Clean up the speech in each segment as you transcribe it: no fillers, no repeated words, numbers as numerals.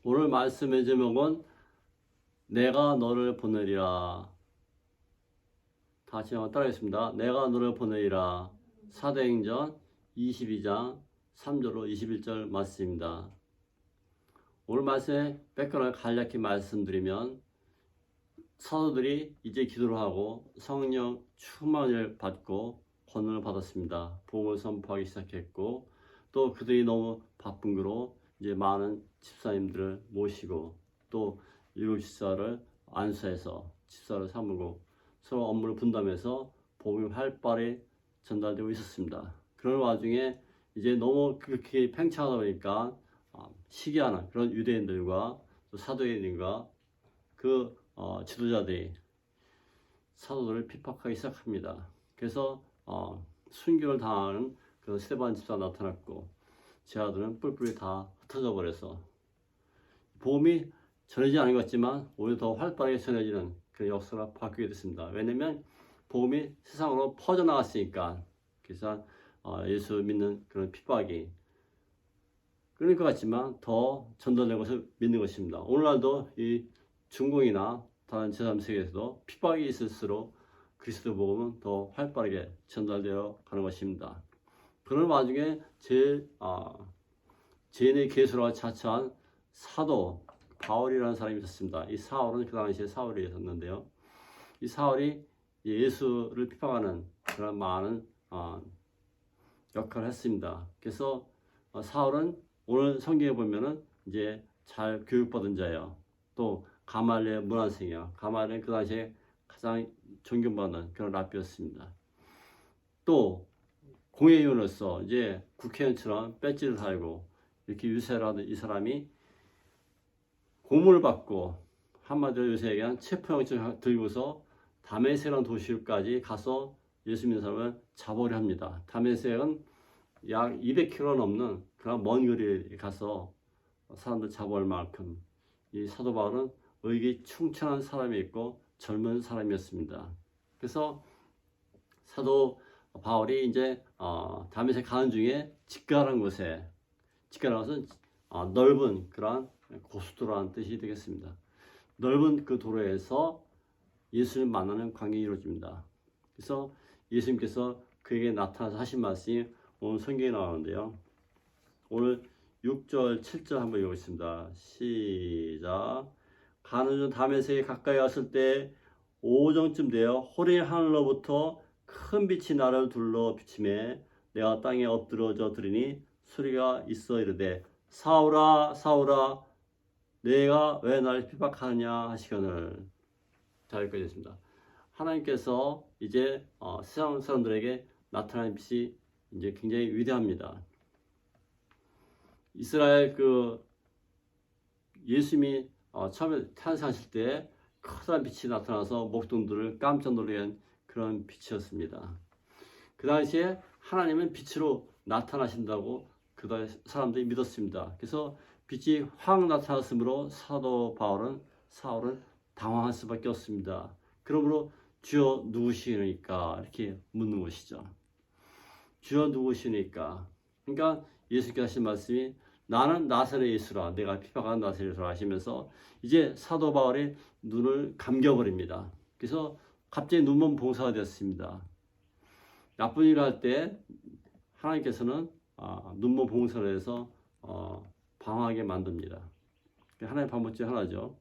오늘 말씀의 제목은 내가 너를 보내리라. 다시 한번 따라하겠습니다. 내가 너를 보내리라. 사도행전 22장 3절로 21절 말씀입니다. 오늘 말씀의 백그라운드 간략히 말씀드리면 사도들이 이제 기도를 하고 성령 충만을 받고 권능을 받았습니다. 복음을 선포하기 시작했고 또 그들이 너무 바쁜 거로 이제 많은 집사님들을 모시고 또 일곱 집사를 안수해서 집사를 삼고 서로 업무를 분담해서 복음이 활발히 전달되고 있었습니다. 그런 와중에 이제 너무 그렇게 팽창하다 보니까 시기하는 그런 유대인들과 또 사도인들과 그 지도자들이 사도들을 핍박하기 시작합니다. 그래서 순교를 당하는 그 스데반 집사가 나타났고 제 아들은 뿔뿔이 다 흩어져 버려서 복음이 전해지지 않은 것 같지만 오히려 더 활발하게 전해지는 그런 역사가 바뀌게 됐습니다. 왜냐하면 복음이 세상으로 퍼져나갔으니까. 그래서 예수 믿는 그런 핍박이 그럴 것 같지만 더 전달된 것을 믿는 것입니다. 오늘날도 이 중공이나 다른 제3세계에서도 핍박이 있을수록 그리스도 복음은 더 활발하게 전달되어 가는 것입니다. 그런 와중에 제인의 계수라고 자처한 사도 바울이라는 사람이 있었습니다. 이 사울은 그 당시에 사울이었는데요. 이 사울이 예수를 핍박하는 그런 많은 역할을 했습니다. 그래서 사울은 오늘 성경에 보면은 이제 잘 교육받은 자예요. 또 가말리엘 문화생이야. 가말리엘 그 당시에 가장 존경받는 그런 랍비였습니다. 또 공회의원으로서 이제 국회의원처럼 배지를 달고 이렇게 유세를 하던 이 사람이 고문을 받고 한마디로 요새 얘기한 체포영장 들고서 다메섹이라는 도시까지 가서 예수 믿는 사람을 잡으려 합니다. 다메섹은 약 200km 넘는 그런 먼 거리에 가서 사람들 잡아올 만큼 이 사도 바울은 의기 충천한 사람이었고 젊은 사람이었습니다. 그래서 사도 바울이 이제 다메섹 가는 중에 직가라는 곳에 직가라는 것은 넓은 그러한 고속도로라는 뜻이 되겠습니다. 넓은 그 도로에서 예수를 만나는 광경이 이루어집니다. 그래서 예수님께서 그에게 나타나서 하신 말씀이 오늘 성경에 나오는데요. 오늘 6절, 7절 한번 읽어보겠습니다. 시작. 가는 중 다메섹에 가까이 왔을 때 오정쯤 되어 호련히 하늘로부터 큰 빛이 나를 둘러 비치매 내가 땅에 엎드러져 들으니 소리가 있어 이르되 사울아 사울아 내가 왜 나를 핍박하느냐 하시거늘. 자, 여기까지 했습니다. 하나님께서 이제 세상 사람들에게 나타나는 빛이 이제 굉장히 위대합니다. 이스라엘 그 예수님이 처음에 탄생하실 때 커다란 빛이 나타나서 목동들을 깜짝 놀라게 한 그런 빛이었습니다. 그 당시에 하나님은 빛으로 나타나신다고 그 당시 사람들이 믿었습니다. 그래서 빛이 확 나타났으므로 사도 사울은 당황할 수밖에 없습니다. 그러므로 주여 누구시니까 이렇게 묻는 것이죠. 주여 누구시니까. 그러니까 예수께서 하신 말씀이 나는 나사렛 예수라, 내가 핍박한 나사렛 예수라 하시면서 이제 사도 바울의 눈을 감겨버립니다. 그래서 갑자기 눈먼 봉사가 되었습니다. 나쁜 일을 할 때 하나님께서는 눈먼 봉사를 해서 방황하게 만듭니다. 하나님의 방법 중 하나죠.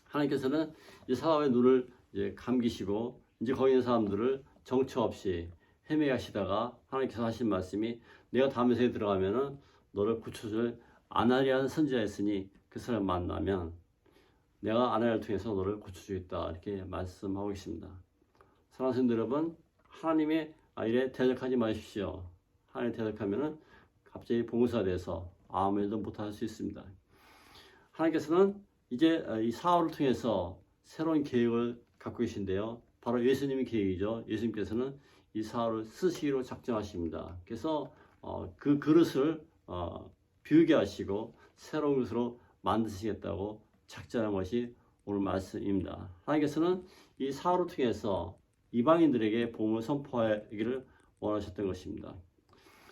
하나님께서는 이 사람의 눈을 이제 감기시고 이제 거기 있는 사람들을 정처 없이 헤매게 하시다가 하나님께서 하신 말씀이 내가 다메섹에 들어가면은 너를 고쳐줄 아나니아 선지자였으니 그 사람 만나면 내가 아나니아를 통해서 너를 고쳐주겠다 이렇게 말씀하고 있습니다. 사랑하는 성도 여러분, 하나님의 일에 대적하지 마십시오. 하나님에 대적하면은 갑자기 봉사가 돼서 아무 일도 못할 수 있습니다. 하나님께서는 이제 이 사울을 통해서 새로운 계획을 갖고 계신데요. 바로 예수님의 계획이죠. 예수님께서는 이 사울을 쓰시기로 작정하십니다. 그래서 그 그릇을 비우게 하시고 새로운 것으로 만드시겠다고 작정한 것이 오늘 말씀입니다. 하나님께서는 이 사울을 통해서 이방인들에게 복음을 선포하기를 원하셨던 것입니다.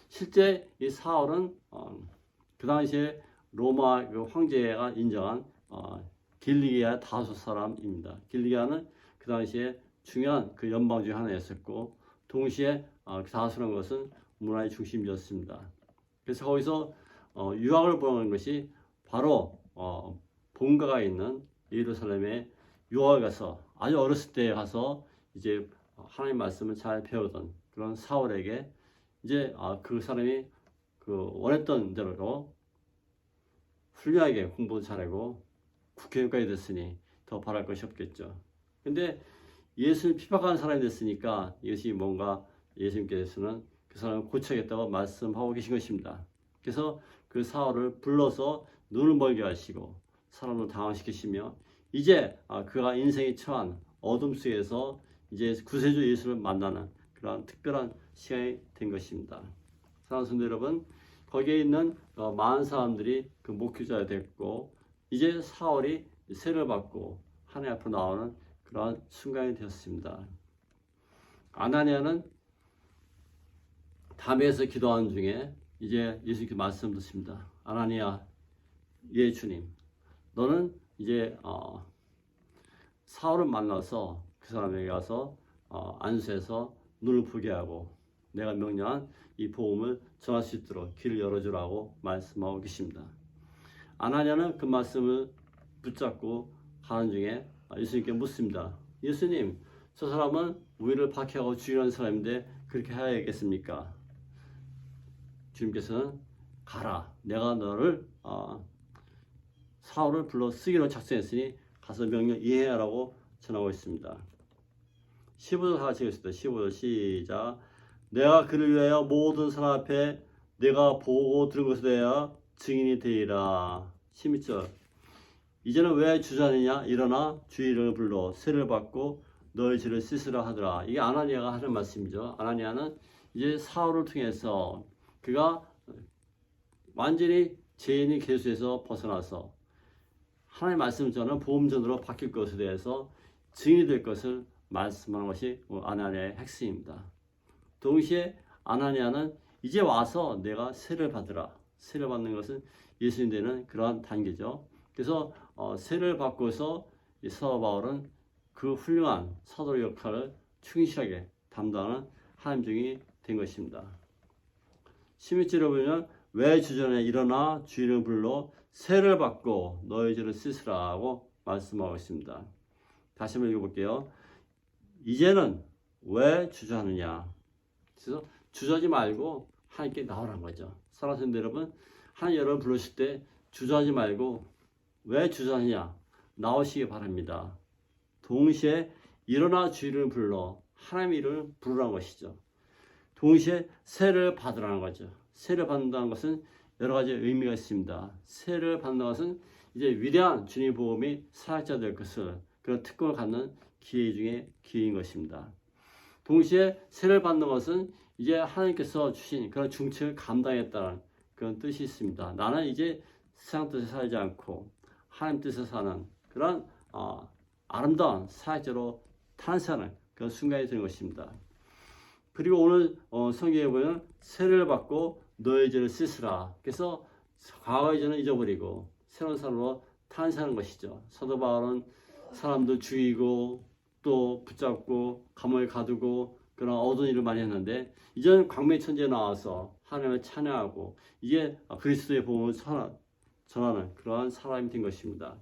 실제 이 사울은 그 당시에 로마 그 황제가 인정한 길리기아 다섯 사람입니다. 길리기아는 그 당시에 중요한 그 연방 중 하나였었고, 동시에 그 다수라는 것은 문화의 중심이었습니다. 그래서 거기서 유학을 보낸 것이 바로 본가가 있는 예루살렘에 유학을 가서 아주 어렸을 때 가서 이제 하나님 말씀을 잘 배우던 그런 사울에게 이제 그 사람이 그 원했던 대로 훌륭하게 공부도 잘하고 국회의원까지 됐으니 더 바랄 것이 없겠죠. 근데 예수를 핍박하는 사람이 됐으니까 이것이 뭔가 예수님께서는 그 사람을 고쳐야겠다고 말씀하고 계신 것입니다. 그래서 그 사울을 불러서 눈을 멀게 하시고 사람을 당황시키시며 이제 그가 인생에 처한 어둠 속에서 이제 구세주 예수를 만나는 그런 특별한 시간이 된 것입니다. 사랑하는 성도 여러분, 거기에 있는 많은 사람들이 그 목회자가 됐고 이제 사울이 세를 받고 하나님 앞으로 나오는 그러한 순간이 되었습니다. 아나니아는 담에서 기도하는 중에 이제 예수님께 말씀 듣습니다. 아나니아, 예 주님, 너는 이제 사울을 만나서 그 사람에게 가서 안수해서 눈을 보게 하고 내가 명령한 이 복음을 전할 수 있도록 길을 열어주라고 말씀하고 계십니다. 아나니아는 그 말씀을 붙잡고 가는 중에 예수님께 묻습니다. 예수님, 저 사람은 우리를 박해하고 죽이려는 사람인데 그렇게 해야겠습니까? 주님께서는 가라, 내가 너를 사울을 불러 쓰기로 작정했으니 가서 명령 이행하라고 전하고 있습니다. 15절 다 같이 읽겠습니다. 15절 시작. 내가 그를 위하여 모든 사람 앞에 내가 보고 들은 것에 대하여 증인이 되리라. 16절. 이제는 왜 주저하느냐? 일어나 주의 이름을 불러 세를 받고 너의 죄를 씻으라 하더라. 이게 아나니아가 하는 말씀이죠. 아나니아는 이제 사울을 통해서 그가 완전히 죄인의 계수에서 벗어나서 하나님의 말씀을 전하는 보험전으로 바뀔 것에 대해서 증인이 될 것을 말씀하는 것이 아나니아의 핵심입니다. 동시에 아나니아는 이제 와서 내가 세를 받으라. 세를 받는 것은 예수님 되는 그러한 단계죠. 그래서 세를 받고서 사도 바울은 그 훌륭한 사도 역할을 충실하게 담당하는 하나님 종이 된 것입니다. 16절에 보면 왜 주전에 일어나 주인을 불러 세를 받고 너의 죄를 씻으라고 말씀하고 있습니다. 다시 한번 읽어볼게요. 이제는 왜 주저하느냐? 그래서 주저하지 말고 하나님께 나오라는 거죠. 사랑하는 성도 여러분, 하나님 여러분 부르실 때 주저하지 말고 왜 주저하느냐? 나오시기 바랍니다. 동시에 일어나 주인을 불러 하나님의 이름을 부르라는 것이죠. 동시에 세를 받으라는 거죠. 세를 받는다는 것은 여러 가지 의미가 있습니다. 세를 받는 것은 이제 위대한 주님의 복음이 사역자 될 것을 그런 특권을 갖는 기회 중에 기회인 것입니다. 동시에 세를 받는 것은 이제 하나님께서 주신 그런 중책을 감당했다는 그런 뜻이 있습니다. 나는 이제 세상 뜻에 살지 않고 하나님 뜻에 사는 그런 아름다운 사역자로 탄생하는 그런 순간이 되는 것입니다. 그리고 오늘 성경에 보면 세를 받고 너의 죄를 씻으라. 그래서 과거의 죄는 잊어버리고 새로운 사람으로 탄생하는 것이죠. 사도 바울은 사람들 죽이고 또 붙잡고 감옥에 가두고 그런 어두운 일을 많이 했는데 이제는 광명의 천지에 나와서 하나님을 찬양하고 이게 그리스도의 복음을 전하는 그러한 사람이 된 것입니다.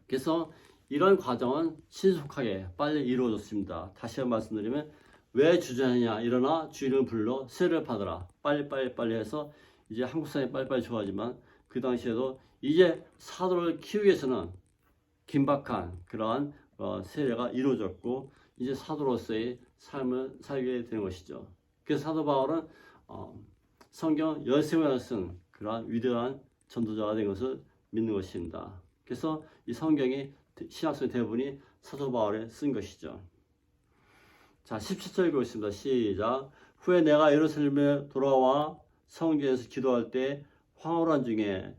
그래서 이런 과정은 신속하게 빨리 이루어졌습니다. 다시 한번 말씀드리면 왜 주저하느냐? 일어나 주인을 불러 세를 받으라. 빨리 해서 이제 한국 사람이 빨리빨리 좋아하지만 그 당시에도 이제 사도를 키우기 위해서는 긴박한 그러한 세례가 이루어졌고 이제 사도로서의 삶을 살게 되는 것이죠. 그래서 사도 바울은 성경 13권을 쓴 그러한 위대한 전도자가 된 것을 믿는 것입니다. 그래서 이 성경이 신약서의 대부분이 사도 바울에 쓴 것이죠. 자, 17절 읽겠습니다. 시작. 후에 내가 예루살렘에 돌아와 성전에서 기도할 때 황홀한 중에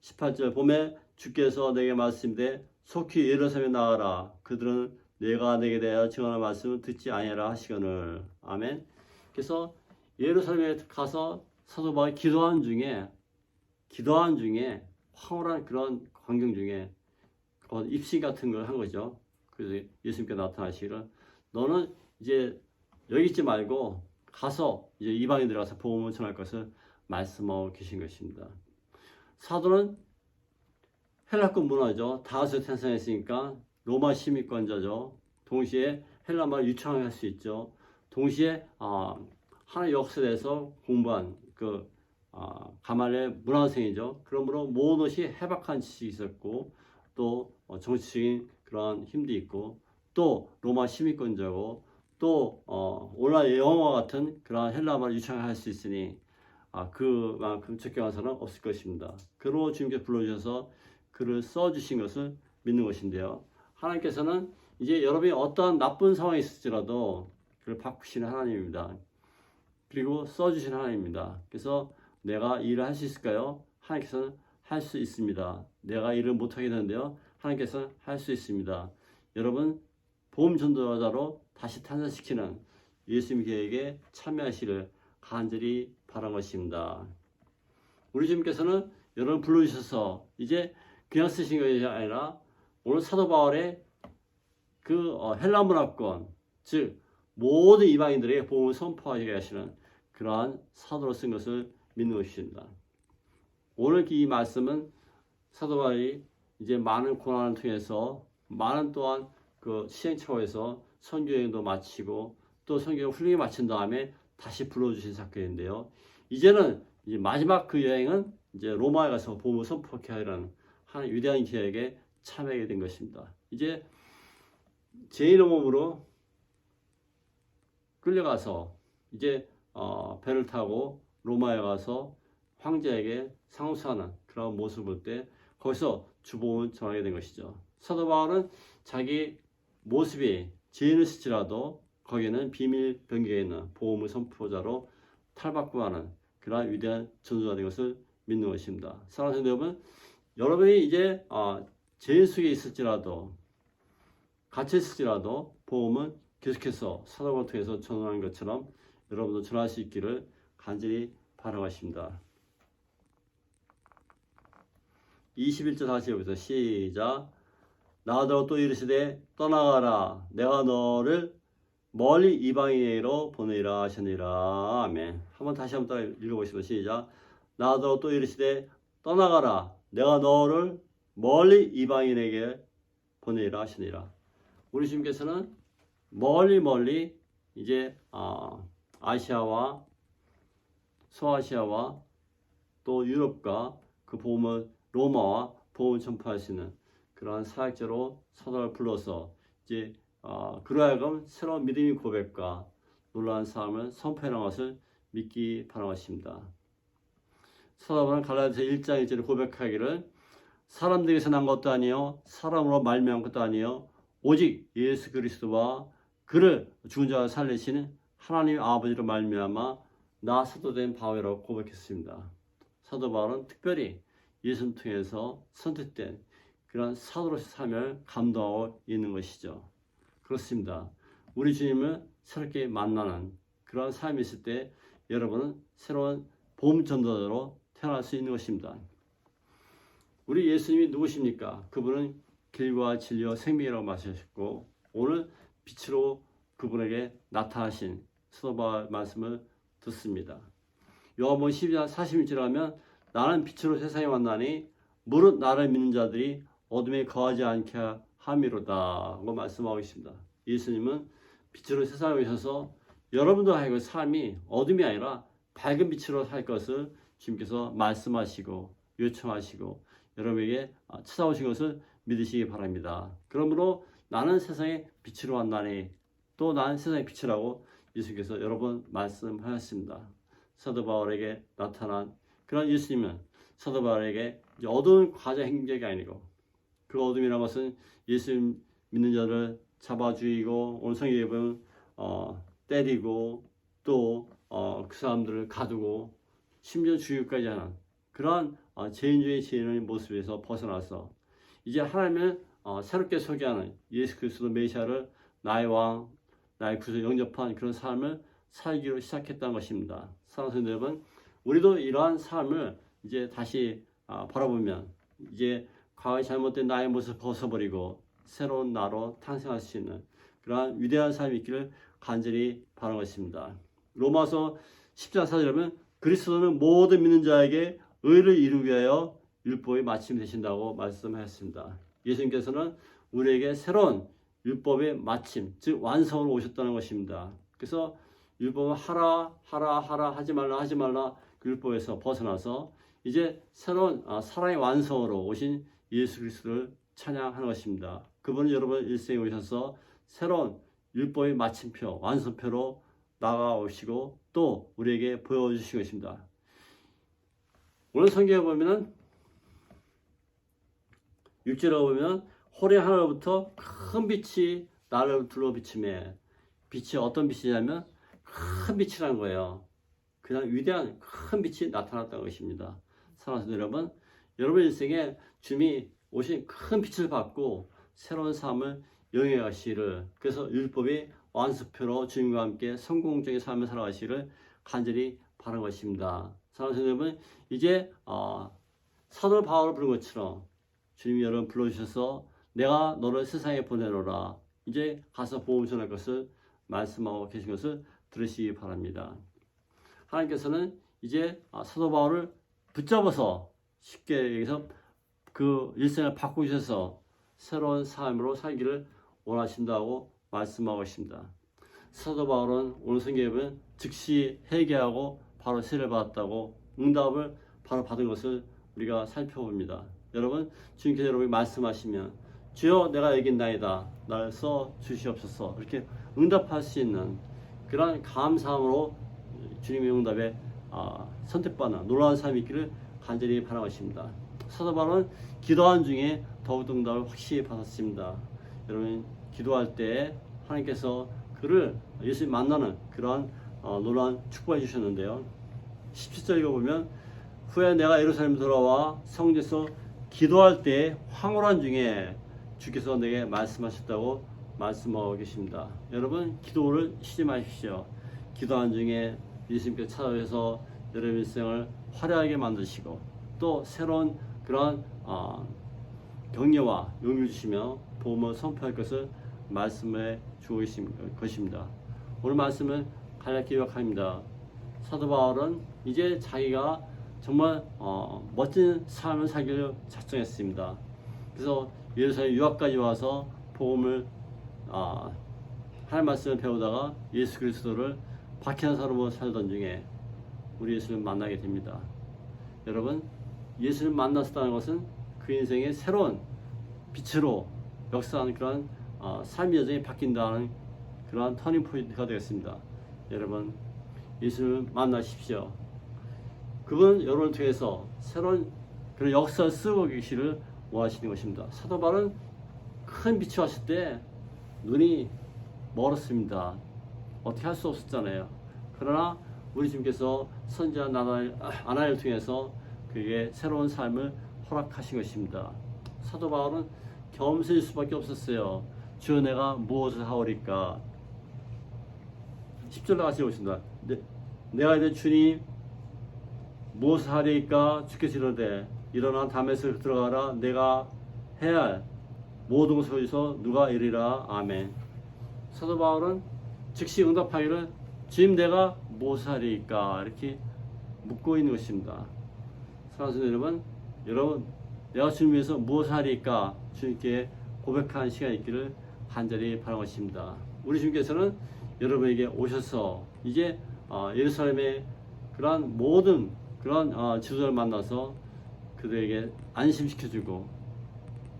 18절 봄에 주께서 내게 말씀되 속히 예루살렘에 나가라. 그들은 내가 내게 대하여 증언할 말씀을 듣지 아니하라 하시거늘. 아멘. 그래서 예루살렘에 가서 사도 바울이 기도하는 중에 기도하는 중에 황홀한 그런 광경 중에 입시 같은 걸 한 거죠. 그래서 예수님께 나타나시기를 너는 이제 여기 있지 말고 가서 이제 이방인 들어가서 복음을 전할 것을 말씀하고 계신 것입니다. 사도는 헬라권 문화죠. 다윗을 태생했으니까 로마 시민권자죠. 동시에 헬라말 유창할 수 있죠. 동시에 하나의 역사에서 공부한 가말리엘 문화생이죠. 그러므로 모든 것이 해박한 지식이 있었고 또 정치적인 그런 힘도 있고 또 로마 시민권자고 또 오늘날 영어와 같은 그런 헬라말을 유창할 수 있으니 그만큼 적경한 사람은 없을 것입니다. 그로 주님께서 불러주셔서 글을 써주신 것을 믿는 것인데요. 하나님께서는 이제 여러분이 어떠한 나쁜 상황이 있을지라도 그를 바꾸시는 하나님입니다. 그리고 써주시는 하나님입니다. 그래서 내가 이 일을 할 수 있을까요? 하나님께서는 할 수 있습니다. 내가 일을 못하게 되는데요. 하나님께서는 할 수 있습니다. 여러분 복음 전도자로 다시 탄생시키는 예수님 계획에 참여하시를 간절히 바란 것입니다. 우리 주님께서는 여러분 불러주셔서 이제 그냥 쓰신 것이 아니라 오늘 사도 바울의 헬라 문화권 즉 모든 이방인들에게 복음을 선포하게 하시는 그러한 사도로 쓴 것을 믿는 것입니다. 오늘 이 말씀은 사도 바울이 이제 많은 고난을 통해서 많은 또한 시행착오에서 선교여행도 마치고 또 선교를 훌륭히 마친 다음에 다시 불러주신 사건인데요. 이제는 이제 마지막 그 여행은 이제 로마에 가서 복음을 선포하게 하라는 하나님 위대한 계획에 참여하게 된 것입니다. 이제 죄인의 몸으로 끌려가서 이제 배를 타고 로마에 가서 황제에게 상소하는 그런 모습을 볼 때 거기서 주복음을 전하게 된 것이죠. 사도 바울은 자기 모습이 죄인을 실지라도 거기에는 비밀 병기에 있는 복음의 선포자로 탈바꿈 하는 그러한 위대한 전도자 된 것을 믿는 것입니다. 사랑하는 성도 여러분, 여러분이 이제 죄인 속에 있을지라도 갇혀 있을지라도 복음은 계속해서 사도를 통해서 전하는 것처럼 여러분도 전할 수 있기를 간절히 바라겠습니다. 21절 다시 해보세요. 시작. 나더러 또 이르시되 떠나가라 내가 너를 멀리 이방인에게로 보내리라 하시니라. 아멘. 한번 다시 한번 따라 읽어보시겠습니다. 시작. 나더러 또 이르시되 떠나가라 내가 너를 멀리 이방인에게 보내리라 하시니라. 우리 주님께서는 멀리 이제 아시아와 소아시아와 또 유럽과 그 복음을 로마와 복음을 전파할 수 있는 그러한 사역자로 사도를 불러서 이제 그로 하여금 새로운 믿음의 고백과 놀라운 삶을 선포하는 것을 믿기 바라겠습니다. 사도 바울은 갈라디아서 1장 1절에 고백하기를 사람들에게서 난 것도 아니요 사람으로 말미암은 것도 아니요 오직 예수 그리스도와 그를 죽은 자가 살리시는 하나님 아버지로 말미암아 나 사도된 바울이라고 고백했습니다. 사도 바울은 특별히 예수를 통해서 선택된 그런 사도로서의 삶을 감당하고 있는 것이죠. 그렇습니다. 우리 주님을 새롭게 만나는 그런 삶이 있을 때 여러분은 새로운 복음 전도자로 태어날 수 있는 것입니다. 우리 예수님이 누구십니까? 그분은 길과 진리와 생명이라고 말씀하셨고 오늘 빛으로 그분에게 나타나신 사도 바울 말씀을 듣습니다. 요한복음 12장 40절에 하면 나는 빛으로 세상에 왔나니 무릇 나를 믿는 자들이 어둠에 거하지 않게 함이로다 하고 말씀하고 있습니다. 예수님은 빛으로 세상에 오셔서 여러분도 하여금 삶이 어둠이 아니라 밝은 빛으로 살 것을 주님께서 말씀하시고 요청하시고 여러분에게 찾아오신 것을 믿으시기 바랍니다. 그러므로 나는 세상에 빛으로 왔나니 또 나는 세상의 빛이라고 예수께서 여러 번 말씀하셨습니다. 사도 바울에게 나타난 그런 예수님은 사도 바울에게 어두운 과자 행적이 아니고 그 어둠이라는 것은 예수 믿는 자를 잡아 죽이고 오늘 성경에 보면 때리고 또 그 사람들을 가두고 심지어 죽이기까지 하는 그러한 죄인 중의 죄인의 모습에서 벗어나서 이제 하나님을 새롭게 소개하는 예수 그리스도 메시아를 나의 왕, 나의 구주 영접한 그런 삶을 살기로 시작했다는 것입니다. 사랑하는 여러분, 우리도 이러한 삶을 이제 다시 바라보면 이제 과거의 잘못된 나의 모습을 벗어버리고 새로운 나로 탄생할 수 있는 그러한 위대한 삶이 있기를 간절히 바라는 것입니다. 로마서 10장 4절에 그리스도는 모든 믿는 자에게 의를 이루기 위하여 율법이 마침이 되신다고 말씀하셨습니다. 예수님께서는 우리에게 새로운 율법의 마침, 즉 완성으로 오셨다는 것입니다. 그래서 율법은 하라 하지 말라 그 율법에서 벗어나서 이제 새로운 사랑의 완성으로 오신 예수 그리스도를 찬양하는 것입니다. 그분은 여러분 일생에 오셔서 새로운 율법의 마침표, 완성표로 나가오시고 또 우리에게 보여주신 것입니다. 오늘 성경에 보면은 6절에 보면 호래 하늘로부터 큰 빛이 나를 둘러 비치매, 빛이 어떤 빛이냐면 큰 빛이라는 거예요. 그냥 위대한 큰 빛이 나타났다는 것입니다. 사랑하는 여러분, 여러분 일생에 주님이 오신 큰 빛을 받고 새로운 삶을 영위해 가시기를, 그래서 율법이 완수표로 주님과 함께 성공적인 삶을 살아가시기를 간절히 바라는 것입니다. 사랑하는 여러분, 이제 사도 바울을 부른 것처럼 주님이 여러분 불러주셔서 내가 너를 세상에 보내노라, 이제 가서 복음 전할 것을 말씀하고 계신 것을 들으시기 바랍니다. 하나님께서는 이제 사도 바울을 붙잡아서 쉽게 얘기해서 그 일생을 바꾸셔서 새로운 삶으로 살기를 원하신다고 말씀하고 있습니다. 사도 바울은 오늘 성경에 보면 즉시 회개하고 바로 세례를 받았다고 응답을 바로 받은 것을 우리가 살펴봅니다. 여러분, 주님께서 여러분이 말씀하시면 주여 내가 여긴나이다, 날 써 주시옵소서, 이렇게 응답할 수 있는 그런 감사함으로 주님의 응답에 선택받는 놀라운 삶이 있기를 간절히 바라고 있습니다. 사도 바울은 기도하는 중에 더욱 응답을 확실히 받았습니다. 여러분, 기도할 때 하나님께서 그를 예수님 만나는 그러한 놀라운 축복해 주셨는데요. 17절 읽어보면 후에 내가 예루살렘 돌아와 성전에서 기도할 때 황홀한 중에 주께서 내게 말씀하셨다고 말씀하고 계십니다. 여러분, 기도를 쉬지 마십시오. 기도하는 중에 예수님께서 찾아오셔서 여러분 일생을 화려하게 만드시고 또 새로운 그런 격려와 용기를 주시며 복음을 선포할 것을 말씀해 주고 계신 것입니다. 오늘 말씀은 간략히 요약합니다. 사도 바울은 이제 자기가 정말 멋진 삶을 살기를 작정했습니다. 그래서 예루살렘 유학까지 와서 복음을 하나님 말씀을 배우다가 예수 그리스도를 박해한 사람으로 살던 중에 우리 예수를 만나게 됩니다. 여러분, 예수를 만났다는 것은 그 인생의 새로운 빛으로 역사하는 그런 삶의 여정이 바뀐다는 그러한 터닝 포인트가 되겠습니다. 여러분, 예수를 만나십시오. 그분 여러분을 통해서 새로운 그런 역사를 쓰고 계시를 원하시는 것입니다. 사도 바울은 큰 빛이 왔을 때 눈이 멀었습니다. 어떻게 할 수 없었잖아요. 그러나 우리 주님께서 선지자 아나니를 통해서 그에게 새로운 삶을 허락하신 것입니다. 사도 바울은 겸손일 수밖에 없었어요. 주여 내가 무엇을 하오리까. 10절 같이 보십니다. 내가 이제 주님 무엇을 하리까. 주께서 이르되 일어나 다메섹으로 들어가라. 내가 해야 할 모든 것을 위해서 누가 이르리라. 아멘. 사도 바울은 즉시 응답하기를 주님 내가 무엇을 하리까 이렇게 묻고 있는 것입니다. 사랑하는 여러분, 내가 주님 위해서 무엇을 하리까 주님께 고백하는 시간이 있기를 간절히 바라는 것입니다. 우리 주님께서는 여러분에게 오셔서 이제 예루살렘의 그러한 모든 그런 지도자를 만나서 그들에게 안심시켜주고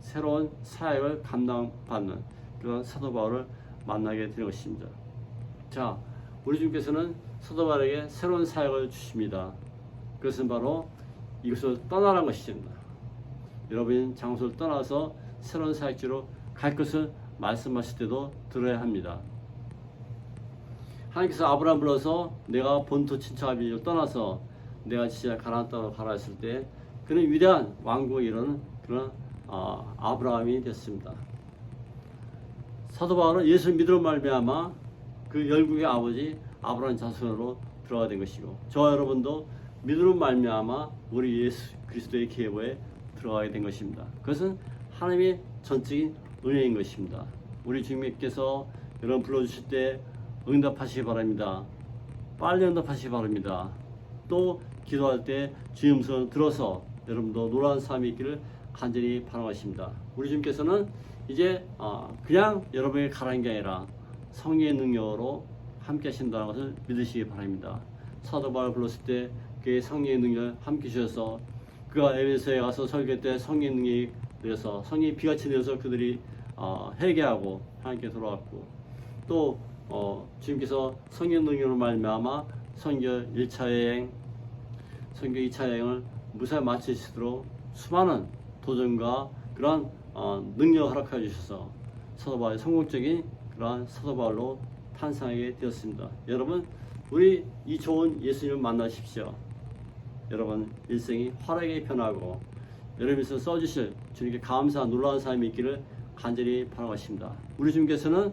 새로운 사역을 감당받는 그런 사도 바울을 만나게 되는 것입니다. 자, 우리 주님께서는 사도 바울에게 새로운 사역을 주십니다. 그것은 바로 이것을 떠나라는 것입니다. 여러분 장소를 떠나서 새로운 사역지로 갈 것을 말씀하실 때도 들어야 합니다. 하나님께서 아브라함 불러서 내가 본토 친척 아비를 떠나서 내가 진짜 가나안 땅으로 가라 했을 때 그는 위대한 왕국을 이루는 그런 아브라함이 됐습니다. 사도 바울은 예수를 믿음으로 말미암아 그 열국의 아버지 아브라함 자손으로 들어가게 된 것이고 저와 여러분도 믿음으로 말미암아 우리 예수 그리스도의 계보에 들어가게 된 것입니다. 그것은 하나님의 전적인 은혜인 것입니다. 우리 주님께서 여러분 불러주실 때 응답하시기 바랍니다. 빨리 응답하시기 바랍니다. 또 기도할 때 주의 음성을 들어서 여러분도 놀라운 삶이 있기를 간절히 바라겠습니다. 우리 주님께서는 이제 그냥 여러분에게 가라는 게 아니라 성령의 능력으로 함께 하신다는 것을 믿으시기 바랍니다. 사도 바울 불렀을 때 그의 성령의 능력을 함께 주셔서 그가 에베소에 가서 설교 때 성령의 능력이 내려서 성령이 비같이 내려서 그들이 회개하고 하나님께 돌아왔고 또 주님께서 성령 능력으로 말미암아 선교 1차 여행, 선교 2차 여행을 무사히 마치시도록 수많은 도전과 그러한 능력을 허락하여 주셔서 사도 바울의 성공적인 그러한 사도 바울로 탄생하게 되었습니다. 여러분 우리 이 좋은 예수님을 만나십시오. 여러분 일생이 화려하게 변하고 여러분께서 써주실 주님께 감사한 놀라운 삶이 있기를 간절히 바라겠습니다. 우리 주님께서는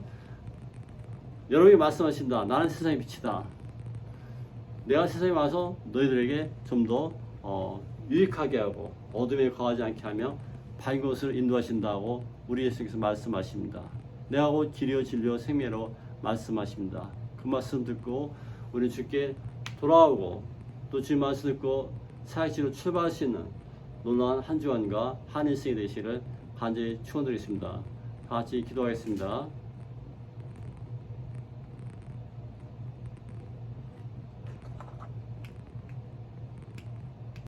여러분이 말씀하신다. 나는 세상의 빛이다. 내가 세상에 와서 너희들에게 좀 더 유익하게 하고 어둠에 거하지 않게 하며 밝은 곳을 인도하신다고 우리 예수께서 말씀하십니다. 내가 곧 길이요 진리요 생명이라고 말씀하십니다. 그 말씀 듣고 우리 주께 돌아오고 또 주의 말씀 듣고 사역지로 출발할 수 있는 놀라운 한 주간과 한 일생이 되시기를 간절히 축원드리겠습니다. 다 같이 기도하겠습니다.